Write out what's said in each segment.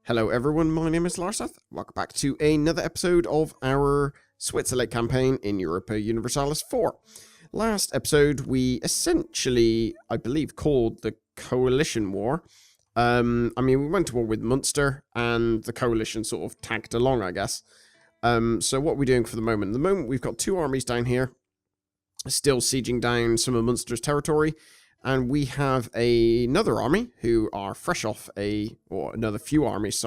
Hello everyone, my name is Larseth. Welcome back to another episode of our Switzerlake campaign in Europa Universalis 4. Last episode we essentially, I believe, called the Coalition War. We went to war with Munster and the Coalition sort of tagged along, I guess. So what we're doing for the moment? At the moment we've got two armies down here, still sieging down some of Munster's territory. And we have another army who are fresh off another few armies,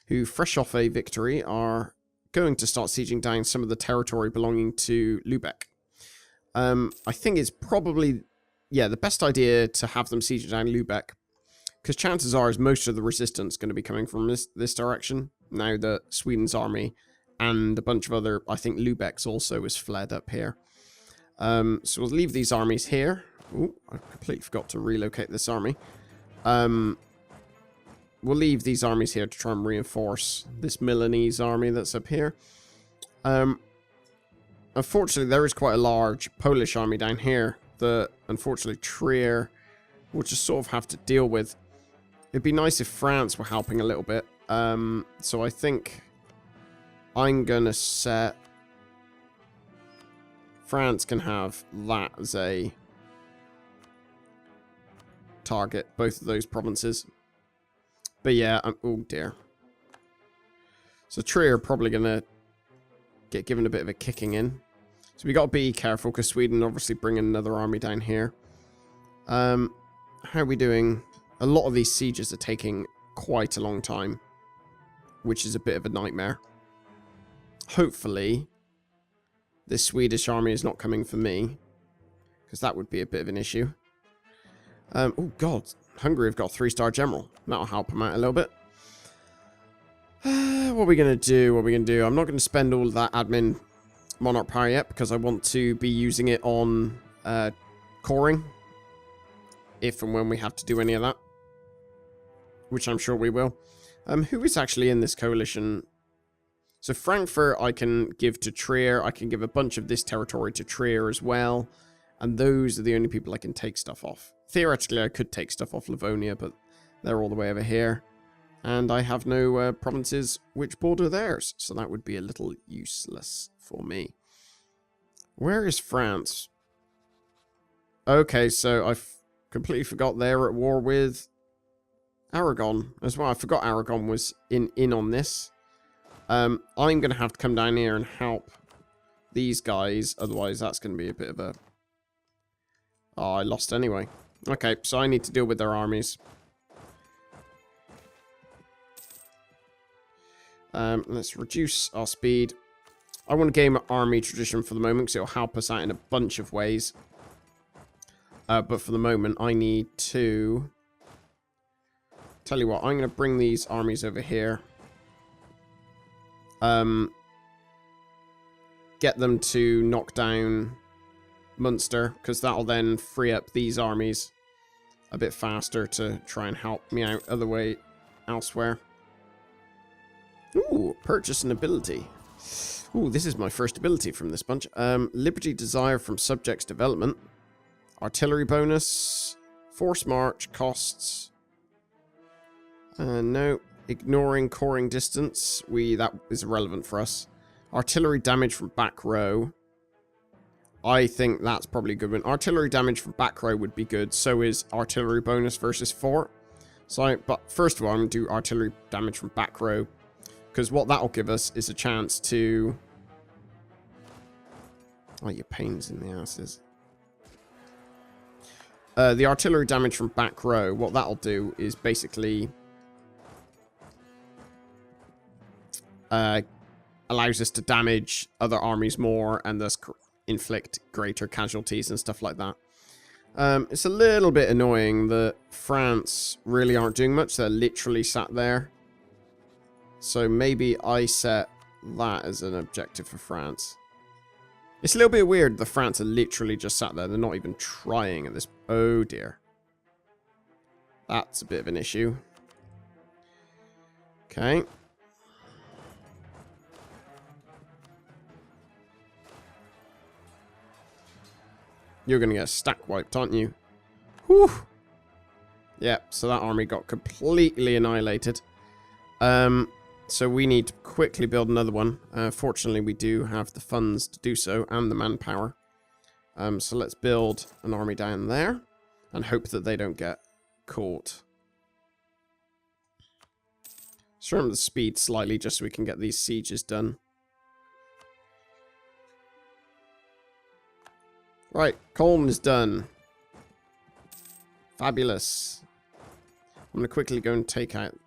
who fresh off a victory are going to start sieging down some of the territory belonging to Lübeck. I think it's probably, the best idea to have them siege down Lübeck, because chances are is most of the resistance is going to be coming from this direction. Now that Sweden's army and a bunch of other, I think Lübeck's also is fled up here. So we'll leave these armies here. Ooh, I completely forgot to relocate this army. We'll leave these armies here to try and reinforce this Milanese army that's up here. Unfortunately, there is quite a large Polish army down here that, unfortunately, Trier will just sort of have to deal with. It'd be nice if France were helping a little bit. So I think I'm going to set... France can have that as a target, both of those provinces. But yeah, oh dear. So Trier are probably going to get given a bit of a kicking in. So we got to be careful because Sweden obviously bringing another army down here. How are we doing? A lot of these sieges are taking quite a long time, which is a bit of a nightmare. Hopefully this Swedish army is not coming for me, because that would be a bit of an issue. Oh god, Hungary have got a 3-star general. That'll help them out a little bit. What are we going to do? I'm not going to spend all of that admin monarch power yet, because I want to be using it on coring. If and when we have to do any of that. Which I'm sure we will. Who is actually in this coalition? So Frankfurt I can give to Trier. I can give a bunch of this territory to Trier as well. And those are the only people I can take stuff off. Theoretically, I could take stuff off Livonia, but they're all the way over here. And I have no provinces which border theirs, so that would be a little useless for me. Where is France? Okay, so I completely forgot they're at war with Aragon as well. I forgot Aragon was in on this. I'm going to have to come down here and help these guys, otherwise that's going to be a bit of a... Oh, I lost anyway. Okay, so I need to deal with their armies. Let's reduce our speed. I want to gain army tradition for the moment, because it'll help us out in a bunch of ways. But for the moment, I need to... Tell you what, I'm going to bring these armies over here. Get them to knock down Munster, because that'll then free up these armies a bit faster to try and help me out elsewhere. Ooh, purchase an ability. Ooh, this is my first ability from this bunch. Liberty Desire from Subjects Development. Artillery bonus. Force March costs. No. Ignoring coring distance. That is irrelevant for us. Artillery damage from back row. I think that's probably a good one. Artillery damage from back row would be good. So is artillery bonus versus fort. But first of all, I'm going to do artillery damage from back row. Because what that'll give us is a chance to... Oh, your pains in the asses. The artillery damage from back row, what that'll do is basically... allows us to damage other armies more and thus inflict greater casualties and stuff like that. It's a little bit annoying that France really aren't doing much. They're literally sat there. So maybe I set that as an objective for France. It's a little bit weird that France are literally just sat there. They're not even trying at this. Oh dear. That's a bit of an issue. Okay. You're going to get stack wiped, aren't you? Whew. Yeah, so that army got completely annihilated. So we need to quickly build another one. Fortunately, we do have the funds to do so and the manpower. So let's build an army down there and hope that they don't get caught. Turn the speed slightly just so we can get these sieges done. Right, Colne is done. Fabulous. I'm going to quickly go and take out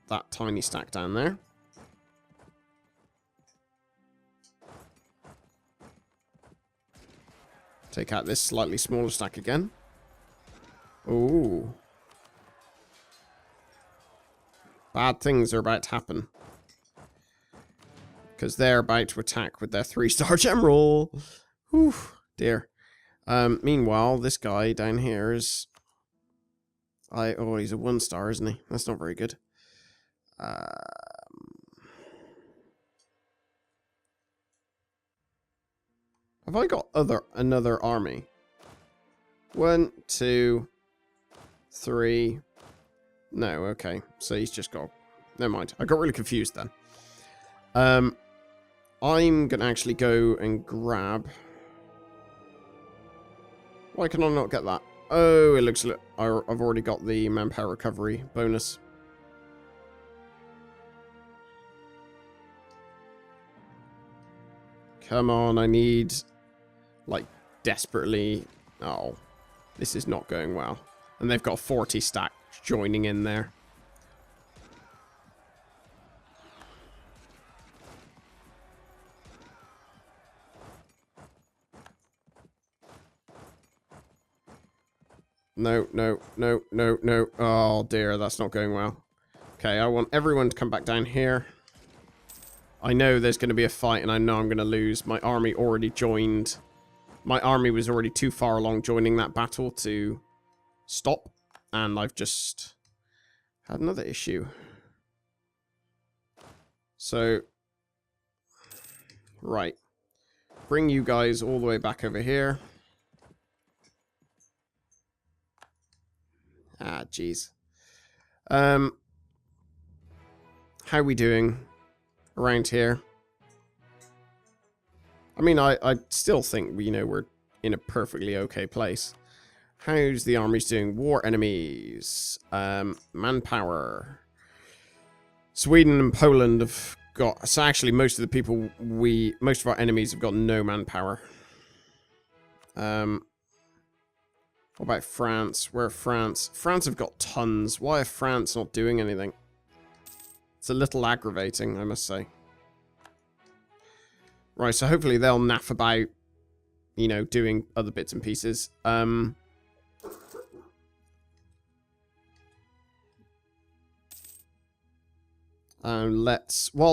that tiny stack down there. Take out this slightly smaller stack again. Ooh. Bad things are about to happen. Because they're about to attack with their 3-star general. Whew, dear. Meanwhile, this guy down here is... Oh, he's a 1-star, isn't he? That's not very good. Have I got another army? 1, 2, 3... No, okay. So he's just got... Never mind. I got really confused then. I'm going to actually go and grab... Why can I not get that? Oh, it looks like I've already got the manpower recovery bonus. Come on, I need... Like, desperately... Oh, this is not going well. And they've got 40 stack joining in there. No, no, no, no, no. Oh dear, that's not going well. Okay, I want everyone to come back down here. I know there's going to be a fight and I know I'm going to lose. My army already joined. My army was already too far along joining that battle to stop. And I've just had another issue. So, right. Bring you guys all the way back over here. Ah, jeez. How are we doing around here? I mean, I still think, we're in a perfectly okay place. How's the armies doing? War enemies. Manpower. Sweden and Poland have got... So actually, most of the people most of our enemies have got no manpower. What about France? Where France? France have got tons. Why are France not doing anything? It's a little aggravating, I must say. Right, so hopefully they'll naff about, doing other bits and pieces. While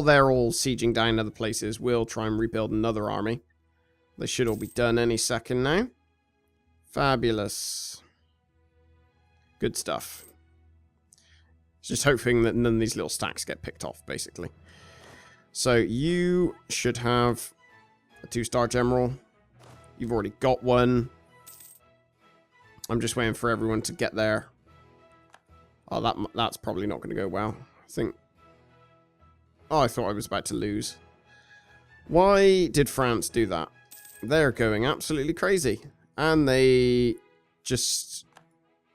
they're all sieging down other places, we'll try and rebuild another army. They should all be done any second now. Fabulous. Good stuff. Just hoping that none of these little stacks get picked off, basically. So you should have a 2-star general. You've already got one. I'm just waiting for everyone to get there. Oh, that's probably not going to go well. I think... Oh, I thought I was about to lose. Why did France do that? They're going absolutely crazy. And they just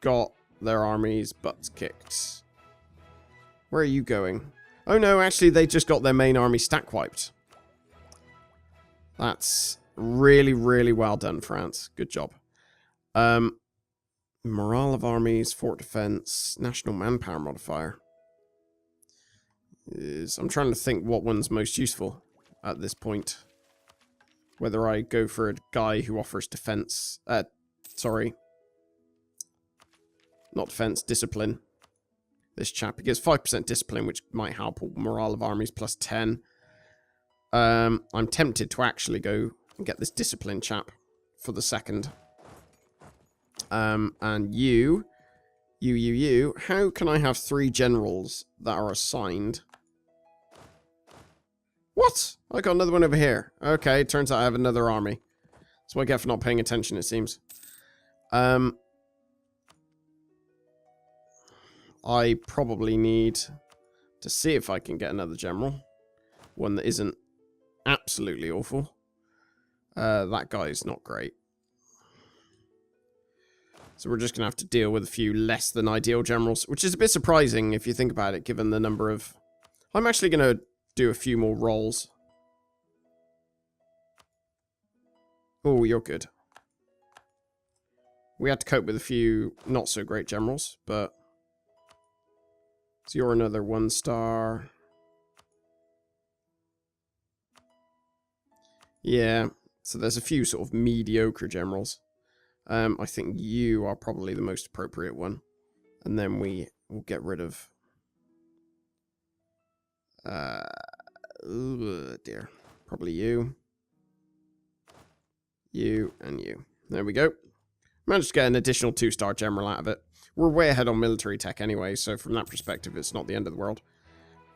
got their armies' butts kicked. Where are you going? Oh no, actually they just got their main army stack wiped. That's really, really well done, France. Good job. Morale of armies, fort defense, national manpower modifier. I'm trying to think what one's most useful at this point. Whether I go for a guy who offers defense... sorry. Not defense, discipline. This chap, he gets 5% discipline, which might help morale of armies plus 10. I'm tempted to actually go and get this discipline chap for the second. And you, how can I have 3 generals that are assigned? What? I got another one over here. Okay, turns out I have another army. That's what I get for not paying attention, it seems. I probably need to see if I can get another general. One that isn't absolutely awful. That guy's not great. So we're just going to have to deal with a few less than ideal generals, which is a bit surprising if you think about it, given the number of... I'm actually going to do a few more rolls. Oh, you're good. We had to cope with a few not so great generals, but... So you're another 1-star. Yeah, so there's a few sort of mediocre generals. I think you are probably the most appropriate one. And then we will get rid of... oh dear. Probably you. You and you. There we go. Managed to get an additional 2-star general out of it. We're way ahead on military tech anyway, so from that perspective, it's not the end of the world.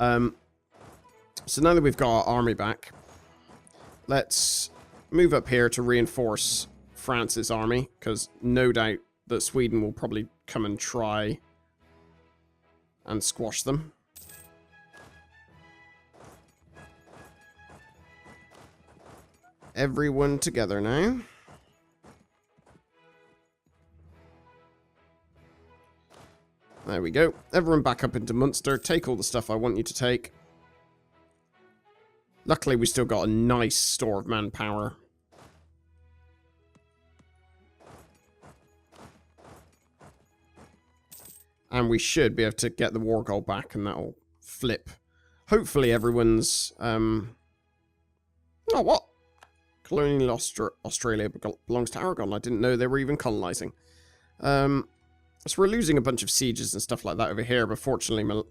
So now that we've got our army back, let's move up here to reinforce France's army, because no doubt that Sweden will probably come and try and squash them. Everyone together now. There we go. Everyone back up into Munster. Take all the stuff I want you to take. Luckily, we still got a nice store of manpower. And we should be able to get the war goal back, and that'll flip. Hopefully everyone's... Oh, what? Colonial Australia belongs to Aragon. I didn't know they were even colonizing. So we're losing a bunch of sieges and stuff like that over here, but fortunately,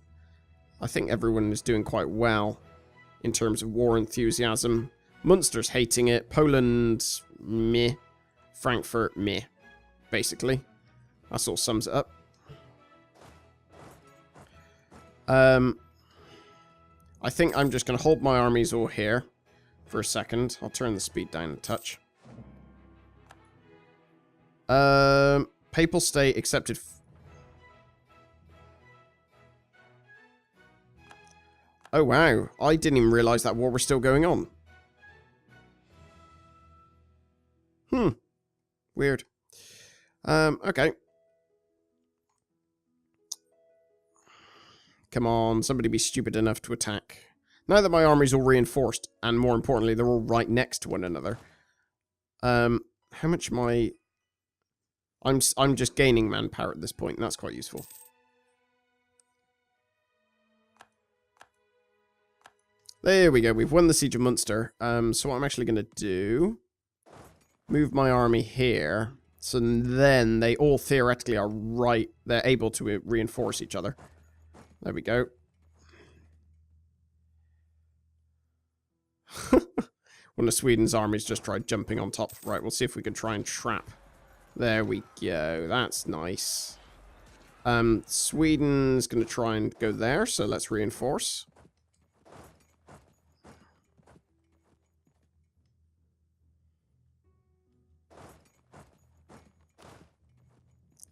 I think everyone is doing quite well in terms of war enthusiasm. Munster's hating it. Poland, meh. Frankfurt, meh. Basically. That all sums it up. I think I'm just going to hold my armies all here for a second. I'll turn the speed down a touch. Papal state accepted. Oh, wow. I didn't even realize that war was still going on. Weird. Okay. Come on, somebody be stupid enough to attack. Now that my army's all reinforced, and more importantly, they're all right next to one another. How much my... I'm just gaining manpower at this point, and that's quite useful. There we go, we've won the Siege of Munster. So what I'm actually going to do... Move my army here. So then they all theoretically are right... They're able to reinforce each other. There we go. One of Sweden's armies just tried jumping on top. Right, we'll see if we can try and trap. There we go. That's nice. Sweden's going to try and go there, so let's reinforce.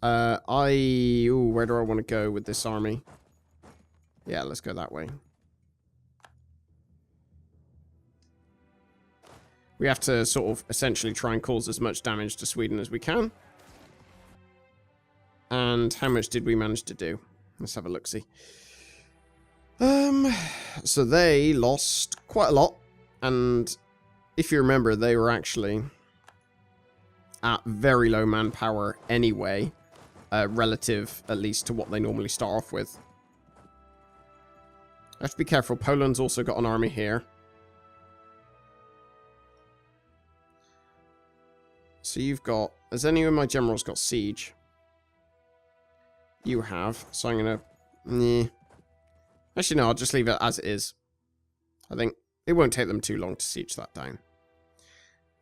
Ooh, where do I want to go with this army? Yeah, let's go that way. We have to sort of essentially try and cause as much damage to Sweden as we can. And how much did we manage to do? Let's have a look-see. So they lost quite a lot. And if you remember, they were actually at very low manpower anyway. Relative, at least, to what they normally start off with. I have to be careful. Poland's also got an army here. So you've got... Has any of my generals got siege? You have. So I'm going to... Nah. Actually, no. I'll just leave it as it is. I think it won't take them too long to siege that down.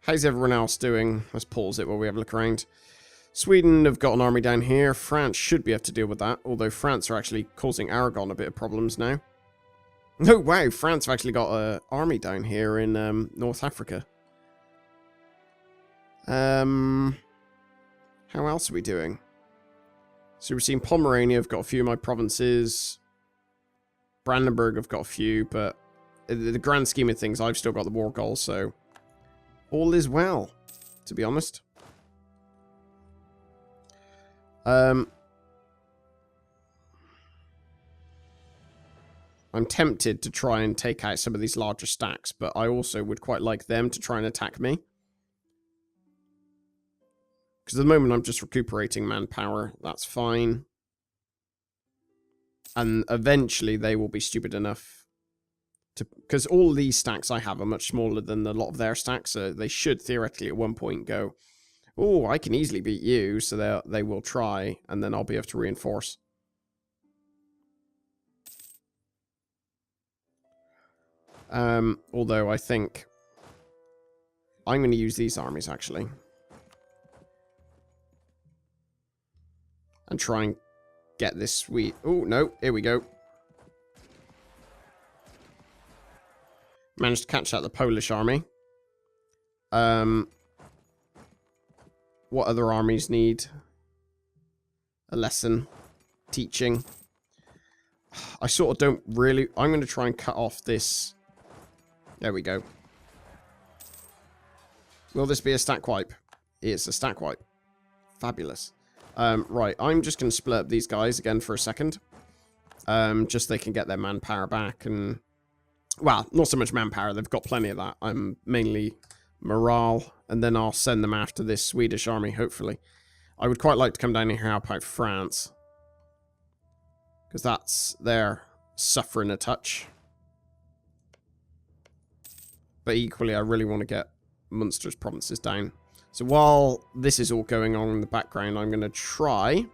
How's everyone else doing? Let's pause it while we have a look around. Sweden have got an army down here. France should be able to deal with that. Although France are actually causing Aragon a bit of problems now. Oh, wow. France have actually got an army down here in North Africa. How else are we doing? So we've seen Pomerania. I've got a few of my provinces. Brandenburg have got a few, but in the grand scheme of things, I've still got the war goals, so all is well, to be honest. I'm tempted to try and take out some of these larger stacks, but I also would quite like them to try and attack me. Because at the moment I'm just recuperating manpower. That's fine. And eventually they will be stupid enough to... Because all these stacks I have are much smaller than a lot of their stacks, so they should theoretically at one point go, oh, I can easily beat you, so they will try, and then I'll be able to reinforce. Although I think I'm going to use these armies, actually. And try and get this sweet... Oh, no. Here we go. Managed to catch out the Polish army. What other armies need a lesson? Teaching. I sort of don't really... I'm going to try and cut off this... There we go. Will this be a stack wipe? It's a stack wipe. Fabulous. Right, I'm just going to split up these guys again for a second. Just so they can get their manpower back and... Well, not so much manpower, they've got plenty of that. I'm mainly morale, and then I'll send them after this Swedish army, hopefully. I would quite like to come down here and help out France. Because they're suffering a touch. But equally, I really want to get Munster's provinces down. So while this is all going on in the background, I'm going to try...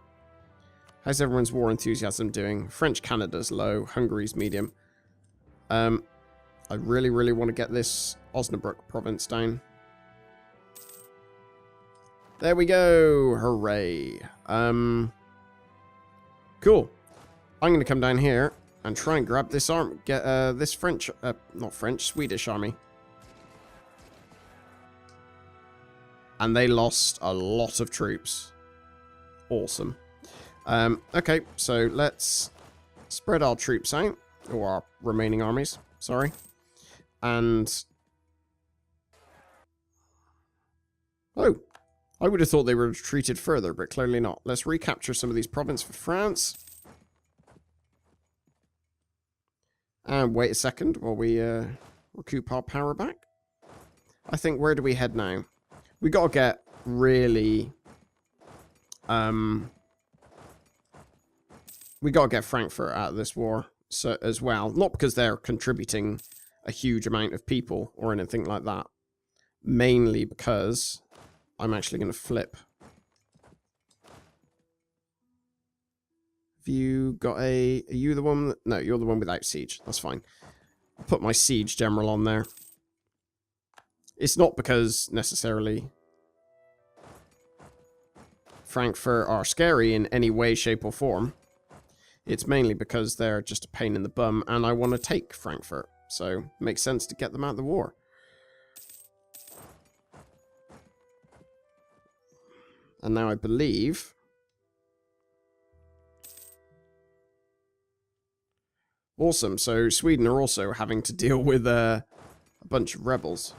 How's everyone's war enthusiasm doing? French Canada's low, Hungary's medium. I really, really want to get this Osnabrück province down. There we go! Hooray! Cool. I'm going to come down here and try and grab this arm, get this French, not French, Swedish army. And they lost a lot of troops. Awesome. Okay, so let's spread our troops out. Or our remaining armies, sorry. And... Oh, I would have thought they were retreated further, but clearly not. Let's recapture some of these provinces for France. And wait a second while we recoup our power back. I think, where do we head now? We gotta get really... we gotta get Frankfurt out of this war so, as well. Not because they're contributing a huge amount of people or anything like that. Mainly because I'm actually going to flip. Have you got a... Are you the one... No, you're the one without siege. That's fine. I'll put my siege general on there. It's not because, necessarily, Frankfurt are scary in any way, shape, or form. It's mainly because they're just a pain in the bum, and I want to take Frankfurt. So, it makes sense to get them out of the war. And now I believe... Awesome, so Sweden are also having to deal with a bunch of rebels.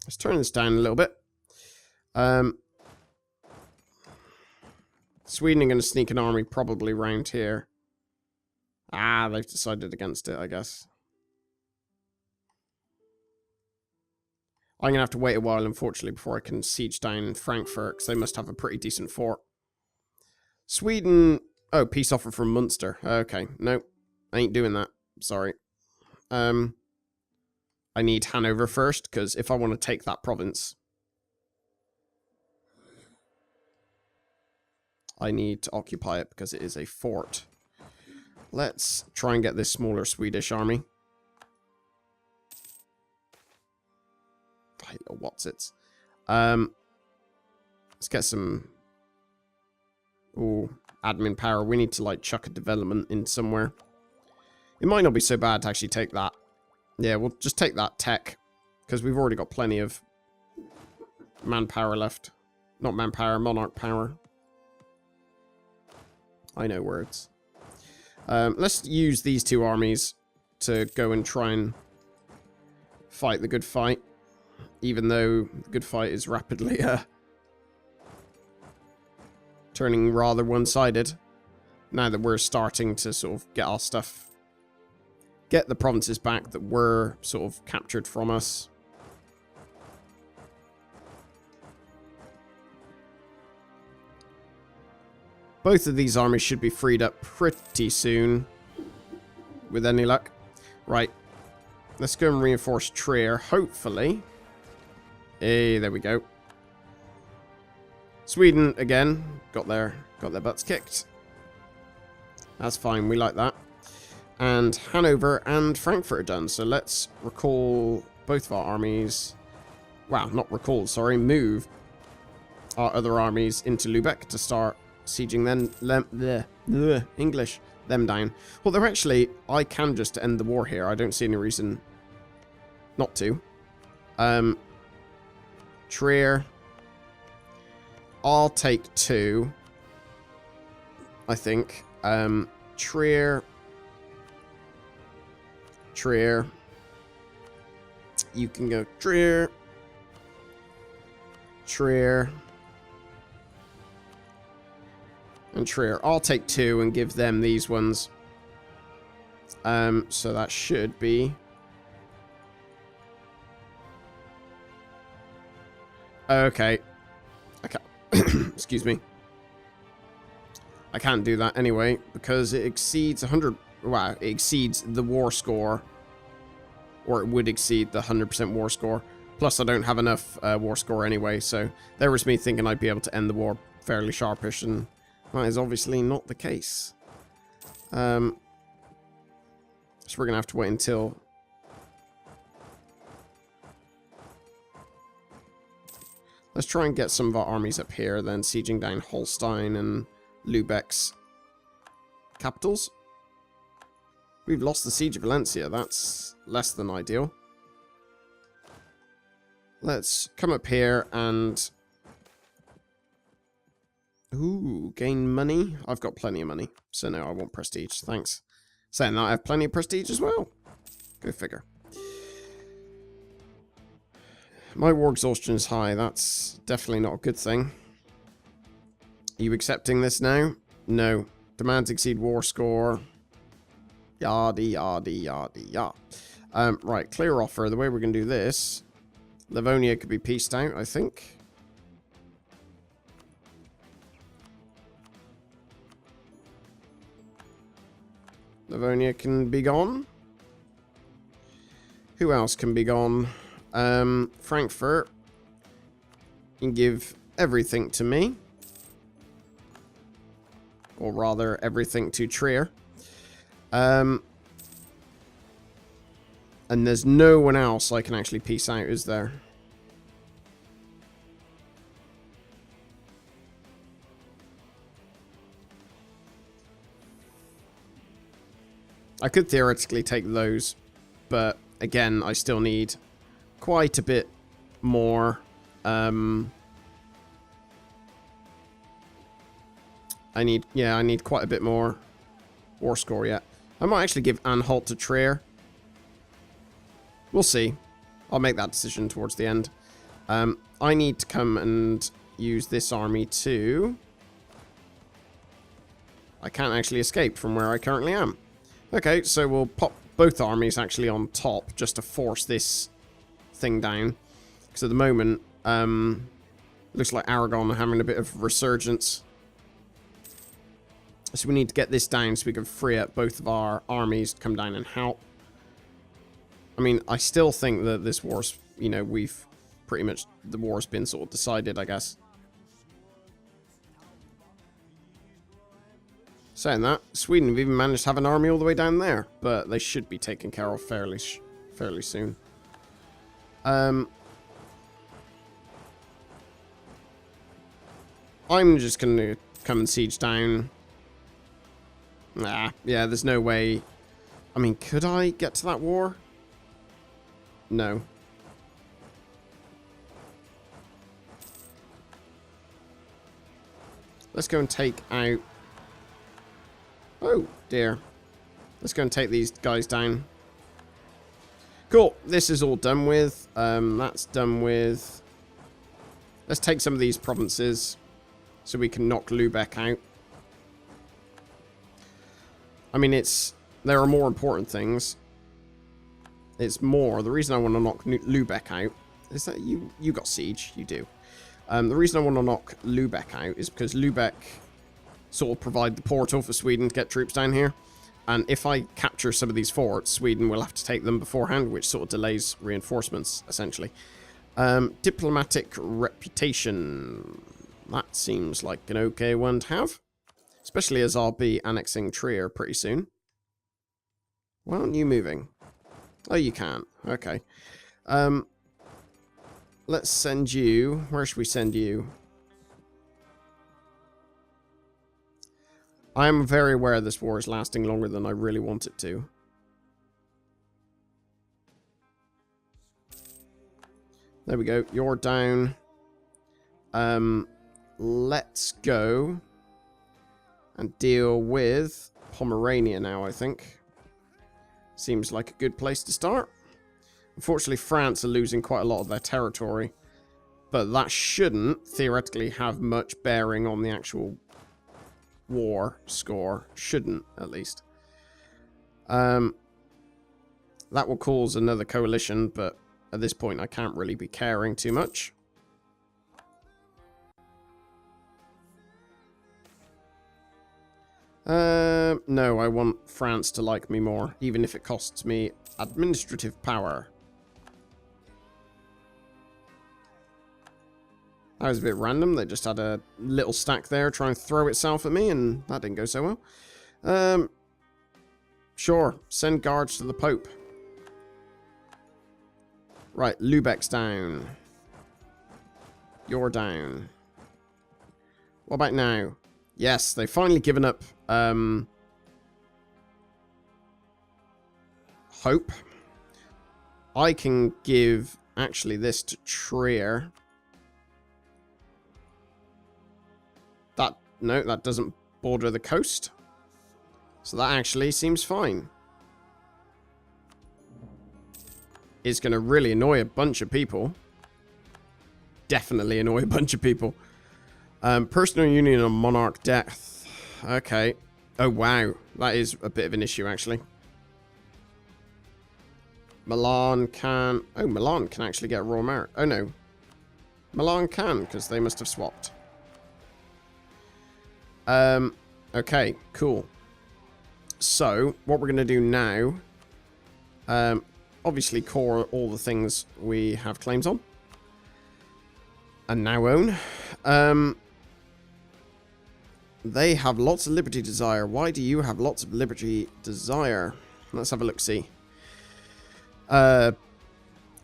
Let's turn this down a little bit. Sweden are going to sneak an army probably round here. Ah, they've decided against it, I guess. I'm going to have to wait a while, unfortunately, before I can siege down Frankfurt, because they must have a pretty decent fort. Sweden... Oh, peace offer from Munster. Okay, nope. I ain't doing that. Sorry. I need Hanover first, because if I want to take that province, I need to occupy it, because it is a fort. Let's try and get this smaller Swedish army. What's it? Let's get some... Ooh, admin power. We need to, like, chuck a development in somewhere. It might not be so bad to actually take that. Yeah, we'll just take that tech, because we've already got plenty of manpower left. Not manpower, monarch power. I know words. Let's use these two armies to go and try and fight the good fight. Even though the good fight is rapidly turning rather one-sided. Now that we're starting to sort of get our stuff... Get the provinces back that were sort of captured from us. Both of these armies should be freed up pretty soon. With any luck. Right. Let's go and reinforce Trier, hopefully. Hey, there we go. Sweden, again, got their butts kicked. That's fine, we like that. And Hanover and Frankfurt are done, so let's recall both of our armies. Wow, not recall, sorry, move our other armies into Lubeck to start sieging them down. Although actually, I can just end the war here. I don't see any reason not to. Trier. I'll take 2. I think. Trier. You can go Trier. And Trier. I'll take 2 and give them these ones. So that should be... Okay. Excuse me. I can't do that anyway, because it exceeds 100... Wow, it exceeds the war score. Or it would exceed the 100% war score. Plus, I don't have enough war score anyway, so there was me thinking I'd be able to end the war fairly sharpish, and that is obviously not the case. So we're going to have to wait until... Let's try and get some of our armies up here, then sieging down Holstein and Lubeck's capitals. We've lost the siege of Valencia. That's less than ideal. Let's come up here and... Ooh, gain money. I've got plenty of money, so no, I want prestige. Thanks. Saying that, I have plenty of prestige as well. Go figure. My war exhaustion is high. That's definitely not a good thing. Are you accepting this now? No. Demands exceed war score. Yada, yada, yada, yada. Right, clear offer. The way we're going to do this... Livonia could be pieced out, I think. Livonia can be gone. Who else can be gone? Frankfurt can give everything to me. Or rather, everything to Trier. And there's no one else I can actually piece out, is there? I could theoretically take those, but again, I still need quite a bit more. I need quite a bit more war score yet. I might actually give Anhalt to Trier. We'll see. I'll make that decision towards the end. I need to come and use this army too. I can't actually escape from where I currently am. Okay, so we'll pop both armies actually on top just to force this thing down. Because at the moment, looks like Aragon are having a bit of resurgence. So we need to get this down so we can free up both of our armies to come down and help. I mean, I still think that this war's, you know, we've pretty much, the war's been sort of decided, I guess. Saying that, Sweden have even managed to have an army all the way down there, but they should be taken care of fairly soon. I'm just going to come and siege down. Nah, yeah, there's no way. I mean, could I get to that war? No. Let's go and take out... Oh, dear. Let's go and take these guys down. Cool. This is all done with. That's done with. Let's take some of these provinces so we can knock Lübeck out. I mean, there are more important things. It's more. The reason I want to knock Lübeck out is that you got siege. You do. The reason I want to knock Lübeck out is because Lübeck sort of provide the portal for Sweden to get troops down here. And if I capture some of these forts, Sweden will have to take them beforehand, which sort of delays reinforcements, essentially. Diplomatic reputation. That seems like an okay one to have. Especially as I'll be annexing Trier pretty soon. Why aren't you moving? Oh, you can't. Okay. Let's send you... Where should we send you? I am very aware this war is lasting longer than I really want it to. There we go. You're down. Let's go and deal with Pomerania now, I think. Seems like a good place to start. Unfortunately, France are losing quite a lot of their territory, but that shouldn't theoretically have much bearing on the actual war score. Shouldn't, at least. That will cause another coalition, but at this point I can't really be caring too much. No, I want France to like me more, even if it costs me administrative power. That was a bit random. They just had a little stack there try and throw itself at me, and that didn't go so well. Sure, send guards to the Pope. Right, Lübeck's down. You're down. What about now? Yes, they've finally given up hope. I can give actually this to Trier. No, that doesn't border the coast. So that actually seems fine. It's going to really annoy a bunch of people. Definitely annoy a bunch of people. Personal union on monarch death. Okay. Oh, wow. That is a bit of an issue, actually. Milan can... Oh, Milan can actually get a royal merit. Oh, no. Milan can, because they must have swapped. Okay, cool. So, what we're going to do now... obviously core all the things we have claims on. And now own. They have lots of liberty desire. Why do you have lots of liberty desire? Let's have a look-see. Oh,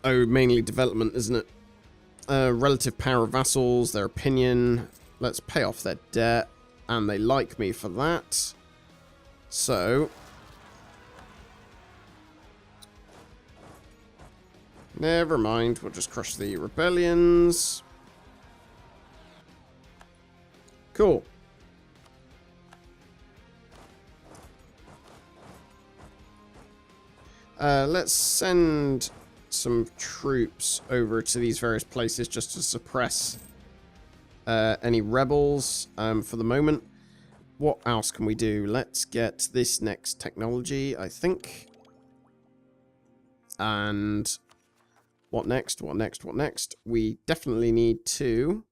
mainly development, isn't it? Relative power of vassals, their opinion. Let's pay off their debt. And they like me for that. So... never mind, we'll just crush the rebellions. Cool. Let's send some troops over to these various places just to suppress any rebels for the moment. What else can we do? Let's get this next technology, I think. And... what next? What next? What next? We definitely need to...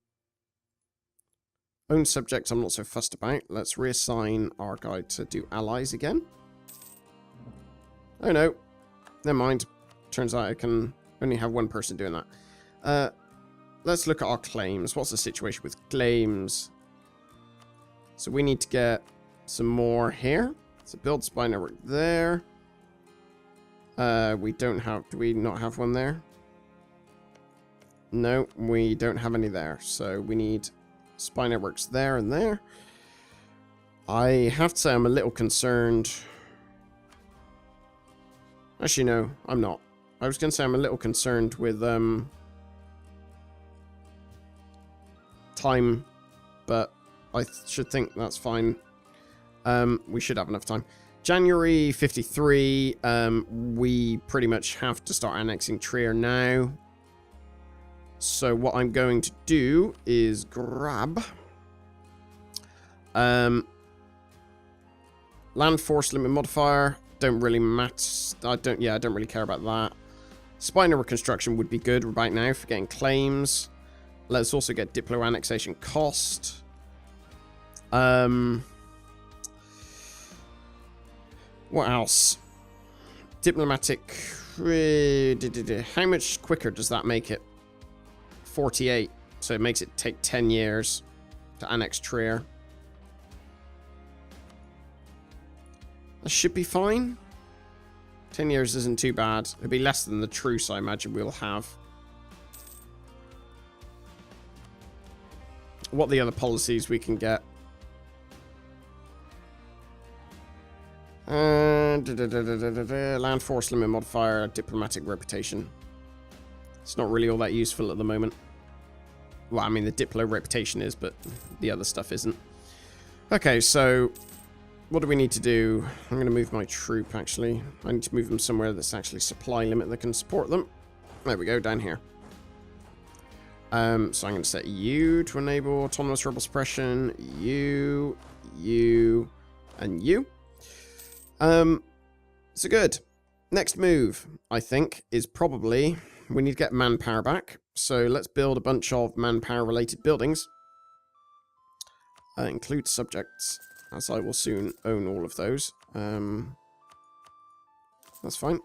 own subjects I'm not so fussed about. Let's reassign our guy to do allies again. Oh no. Never mind. Turns out I can only have one person doing that. Let's look at our claims. What's the situation with claims? So we need to get some more here. So build spy network there. We don't have... do we not have one there? No, we don't have any there. So we need spy networks there and there. I have to say I'm a little concerned. Actually, no, I'm not. I was going to say I'm a little concerned with time, but I should think that's fine. We should have enough time. January 53, we pretty much have to start annexing Trier now. So what I'm going to do is grab land force limit modifier. Don't really matter. I don't really care about that. Spinal reconstruction would be good right now for getting claims. Let's also get Diplo annexation cost. What else? Diplomatic. How much quicker does that make it? 48. So it makes it take 10 years to annex Trier. That should be fine. 10 years isn't too bad. It'd be less than the truce I imagine we'll have. What are the other policies we can get? Land force limit modifier, diplomatic reputation. It's not really all that useful at the moment. Well, I mean, the Diplo reputation is, but the other stuff isn't. Okay, so what do we need to do? I'm going to move my troop, actually. I need to move them somewhere that's actually supply limit that can support them. There we go, down here. So I'm going to set you to enable autonomous rebel suppression. You, and you. So good. Next move, I think, is probably we need to get manpower back. So let's build a bunch of manpower-related buildings. Include subjects, as I will soon own all of those. That's fine.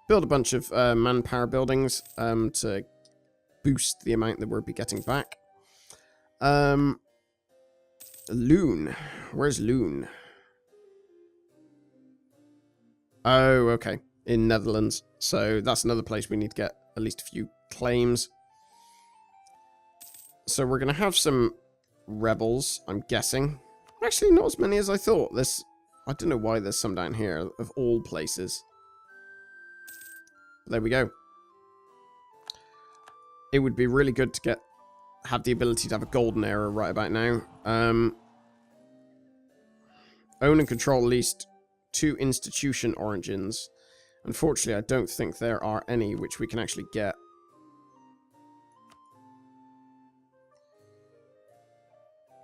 Build a bunch of manpower buildings to boost the amount that we'll be getting back. Loon. Where's Loon? Oh, okay. In Netherlands. So that's another place we need to get at least a few claims. So we're going to have some rebels, I'm guessing. Actually, not as many as I thought. I don't know why there's some down here, of all places. There we go. It would be really good to have the ability to have a golden era right about now. Own and control at least 2 institution origins. Unfortunately, I don't think there are any which we can actually get.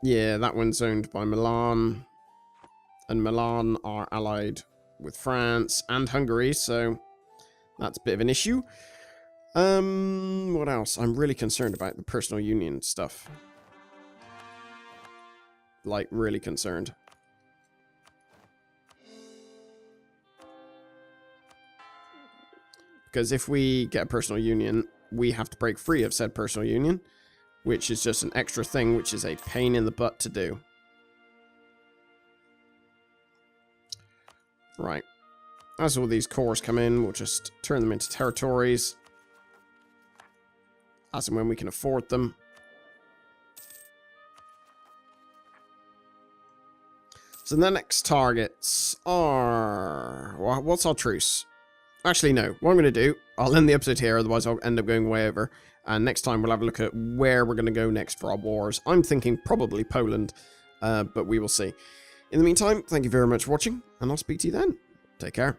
Yeah, that one's owned by Milan. And Milan are allied with France and Hungary, so that's a bit of an issue. What else? I'm really concerned about the personal union stuff. Like, really concerned. Because if we get a personal union, we have to break free of said personal union, which is just an extra thing, which is a pain in the butt to do. Right. As all these cores come in, we'll just turn them into territories. As and when we can afford them. So the next targets are... Well, what's our truce? Actually, no. What I'm going to do, I'll end the episode here, otherwise I'll end up going way over. And next time we'll have a look at where we're going to go next for our wars. I'm thinking probably Poland, but we will see. In the meantime, thank you very much for watching, and I'll speak to you then. Take care.